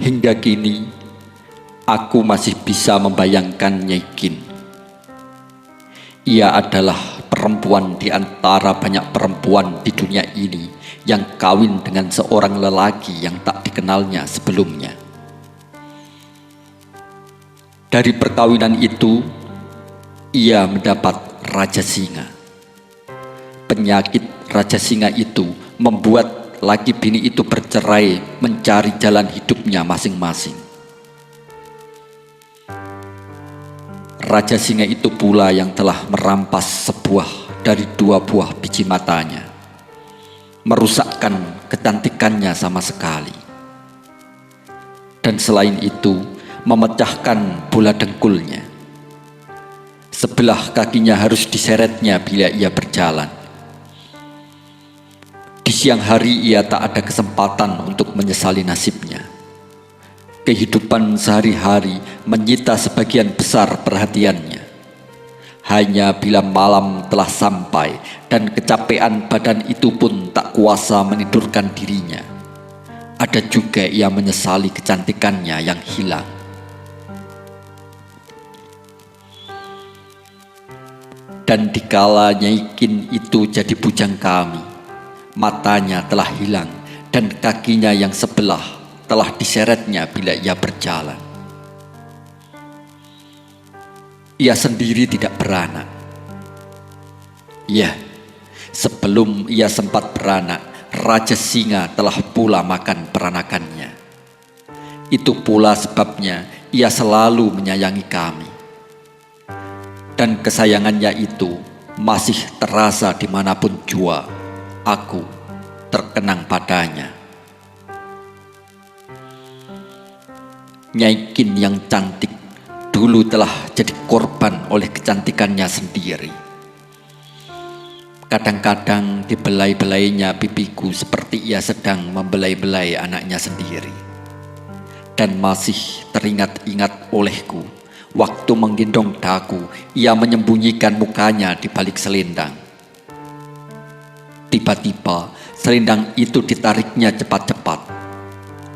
Hingga kini, aku masih bisa membayangkan Nyai Kin. Ia adalah perempuan di antara banyak perempuan di dunia ini yang kawin dengan seorang lelaki yang tak dikenalnya sebelumnya. Dari perkawinan itu, ia mendapat Raja Singa. Penyakit Raja Singa itu membuat laki bini itu bercerai mencari jalan hidupnya masing-masing. Raja Singa itu pula yang telah merampas sebuah dari 2 buah biji matanya, merusakkan kecantikannya sama sekali. Dan selain itu, memecahkan bola dengkulnya. Sebelah kakinya harus diseretnya bila ia berjalan. Di siang hari ia tak ada kesempatan untuk menyesali nasibnya. Kehidupan sehari-hari menyita sebagian besar perhatiannya. Hanya bila malam telah sampai dan kecapean badan itu pun tak kuasa menidurkan dirinya, ada juga ia menyesali kecantikannya yang hilang. Dan dikala Nyai Kin itu jadi bujang kami, matanya telah hilang dan kakinya yang sebelah telah diseretnya bila ia berjalan. Ia sendiri tidak beranak. Ya, sebelum ia sempat beranak, Raja Singa telah pula makan peranakannya. Itu pula sebabnya ia selalu menyayangi kami. Dan kesayangannya itu masih terasa dimanapun jua aku terkenang padanya. Nyai Kin yang cantik dulu telah jadi korban oleh kecantikannya sendiri. Kadang-kadang dibelai-belainya pipiku seperti ia sedang membelai-belai anaknya sendiri. Dan masih teringat-ingat olehku, waktu menggendong daku, ia menyembunyikan mukanya di balik selendang. Tiba-tiba selendang itu ditariknya cepat-cepat.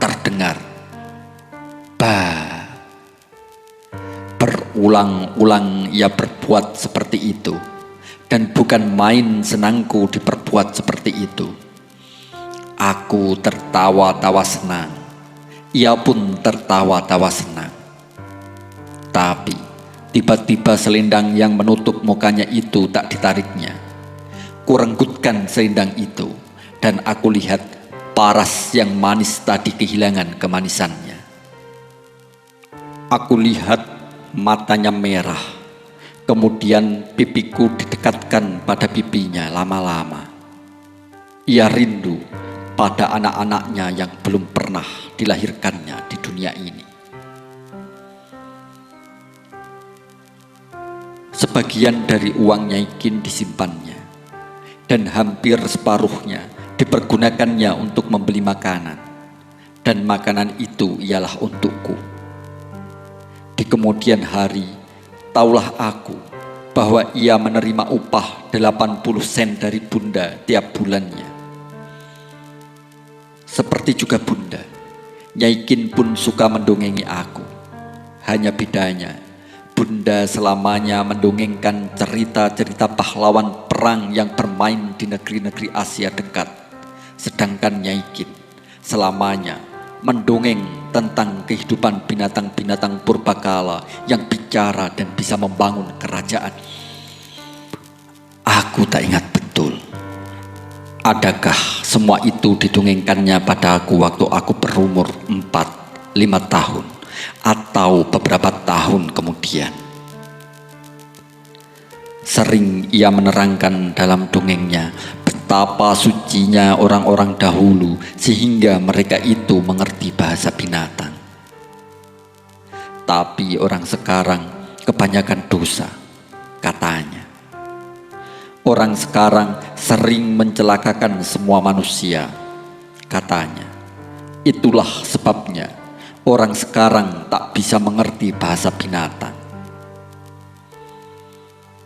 Terdengar bah. Berulang-ulang ia berbuat seperti itu. Dan bukan main senangku diperbuat seperti itu. Aku tertawa-tawa senang. Ia pun tertawa-tawa senang. Tapi tiba-tiba selendang yang menutup mukanya itu tak ditariknya. Kurenggutkan selendang itu, dan aku lihat paras yang manis tadi kehilangan kemanisannya. Aku lihat matanya merah, kemudian pipiku didekatkan pada pipinya lama-lama. Ia rindu pada anak-anaknya yang belum pernah dilahirkannya di dunia ini. Sebagian dari uang Nyai Kin disimpannya, dan hampir separuhnya dipergunakannya untuk membeli makanan, dan makanan itu ialah untukku. Di kemudian hari, taulah aku bahwa ia menerima upah 80 sen dari bunda tiap bulannya. Seperti juga bunda, Nyai Kin pun suka mendongengi aku. Hanya bedanya, bunda selamanya mendongengkan cerita-cerita pahlawan perang yang bermain di negeri-negeri Asia dekat, sedangkan Nyai Kin selamanya mendongeng tentang kehidupan binatang-binatang purbakala yang bicara dan bisa membangun kerajaan. Aku tak ingat betul, adakah semua itu didongengkannya pada aku waktu aku berumur 4-5 tahun atau beberapa tahun kemudian. Sering ia menerangkan dalam dongengnya betapa sucinya orang-orang dahulu sehingga mereka itu mengerti bahasa binatang. Tapi orang sekarang kebanyakan dosa, katanya. Orang sekarang sering mencelakakan semua manusia, katanya. Itulah sebabnya orang sekarang tak bisa mengerti bahasa binatang.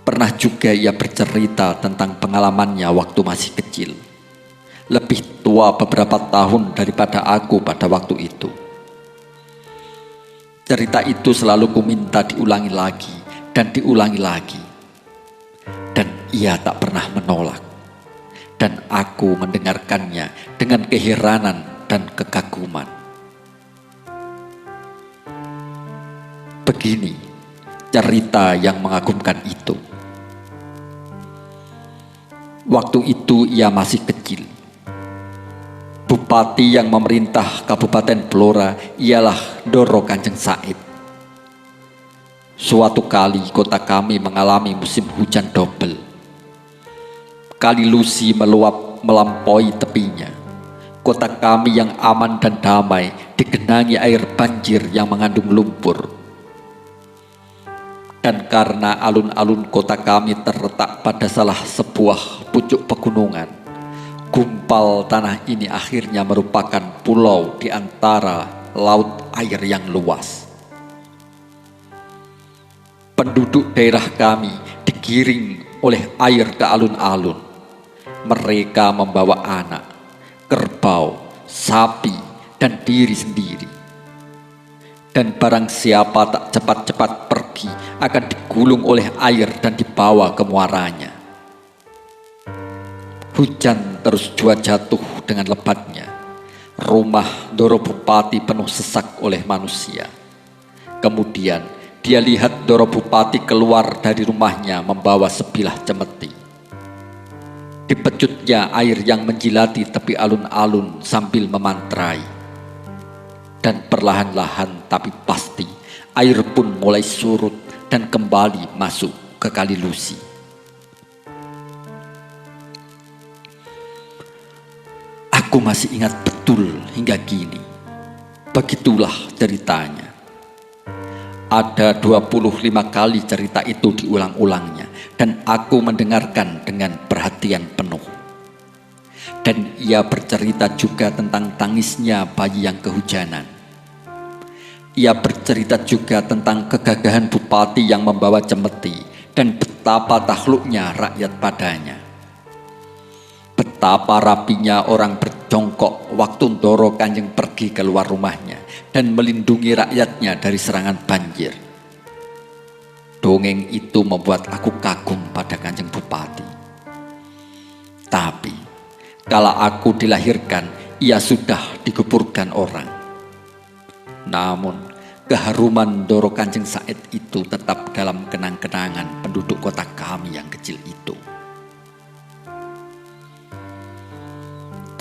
Pernah juga ia bercerita tentang pengalamannya waktu masih kecil. Lebih tua beberapa tahun daripada aku pada waktu itu. Cerita itu selalu kuminta diulangi lagi dan diulangi lagi. Dan ia tak pernah menolak. Dan aku mendengarkannya dengan keheranan dan kekaguman. Begini cerita yang mengagumkan itu. Waktu itu ia masih kecil. Bupati yang memerintah Kabupaten Blora ialah Ndoro Kanjeng Said. Suatu kali kota kami mengalami musim hujan double. Kali Lusi meluap melampaui tepinya. Kota kami yang aman dan damai digenangi air banjir yang mengandung lumpur. Dan karena alun-alun kota kami terletak pada salah sebuah pucuk pegunungan, gumpal tanah ini akhirnya merupakan pulau di antara laut air yang luas. Penduduk daerah kami digiring oleh air ke alun-alun. Mereka membawa anak, kerbau, sapi, dan diri sendiri. Dan barang siapa tak cepat-cepat pergi akan digulung oleh air dan dibawa ke muaranya. Hujan terus jua jatuh dengan lebatnya. Rumah Ndoro Bupati penuh sesak oleh manusia. Kemudian dia lihat Ndoro Bupati keluar dari rumahnya membawa sebilah cemeti. Dipecutnya air yang menjilati tepi alun-alun sambil memantrai. Dan perlahan-lahan tapi pasti air pun mulai surut dan kembali masuk ke Kali Lusi. Aku masih ingat betul hingga kini. Begitulah ceritanya. Ada 25 kali cerita itu diulang-ulangnya dan aku mendengarkan dengan perhatian penuh. Dan ia bercerita juga tentang tangisnya bayi yang kehujanan. Ia bercerita juga tentang kegagahan bupati yang membawa cemeti dan betapa takluknya rakyat padanya. Betapa rapinya orang berjongkok waktu Ndoro Kanjeng pergi keluar rumahnya dan melindungi rakyatnya dari serangan banjir. Dongeng itu membuat aku kagum pada Kanjeng Bupati. Tapi kala aku dilahirkan, ia sudah dikuburkan orang. Namun, keharuman Ndoro Kanjeng Said itu tetap dalam kenang-kenangan penduduk kota kami yang kecil itu.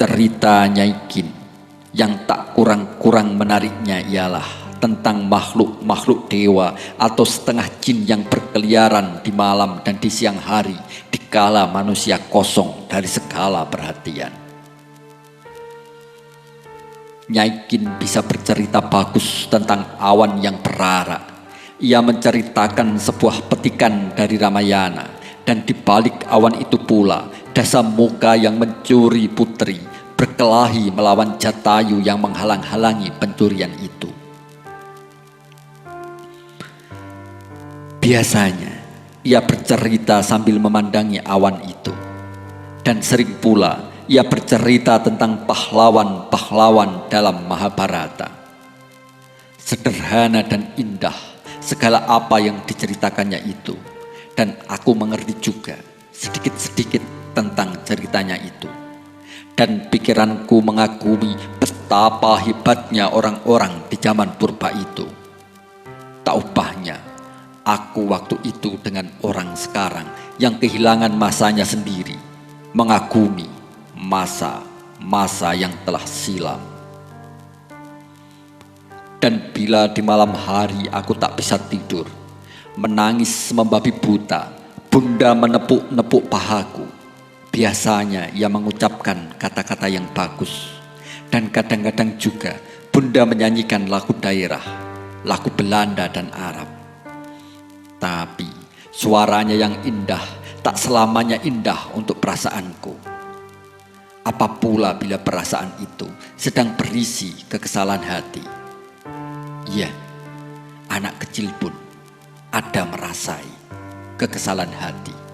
Cerita Nyai Kin yang tak kurang-kurang menariknya ialah tentang makhluk-makhluk dewa atau setengah jin yang berkeliaran di malam dan di siang hari dikala manusia kosong dari segala perhatian. Nyai Kin bisa bercerita bagus tentang awan yang berarak. Ia menceritakan sebuah petikan dari Ramayana dan di balik awan itu pula Dasamuka yang mencuri putri berkelahi melawan Jatayu yang menghalang-halangi pencurian itu. Biasanya ia bercerita sambil memandangi awan itu. Dan sering pula ia bercerita tentang pahlawan-pahlawan dalam Mahabharata. Sederhana dan indah segala apa yang diceritakannya itu. Dan aku mengerti juga sedikit-sedikit tentang ceritanya itu. Dan pikiranku mengagumi betapa hebatnya orang-orang di zaman purba itu. Tak ubahnya aku waktu itu dengan orang sekarang yang kehilangan masanya sendiri, mengagumi masa-masa yang telah silam. Dan bila di malam hari aku tak bisa tidur, menangis membabi buta, Bunda menepuk-nepuk pahaku. Biasanya ia mengucapkan kata-kata yang bagus. Dan kadang-kadang juga Bunda menyanyikan lagu daerah, lagu Belanda dan Arab. Tapi suaranya yang indah tak selamanya indah untuk perasaanku. Apa pula bila perasaan itu sedang berisi kekesalan hati. Ya, anak kecil pun ada merasai kekesalan hati.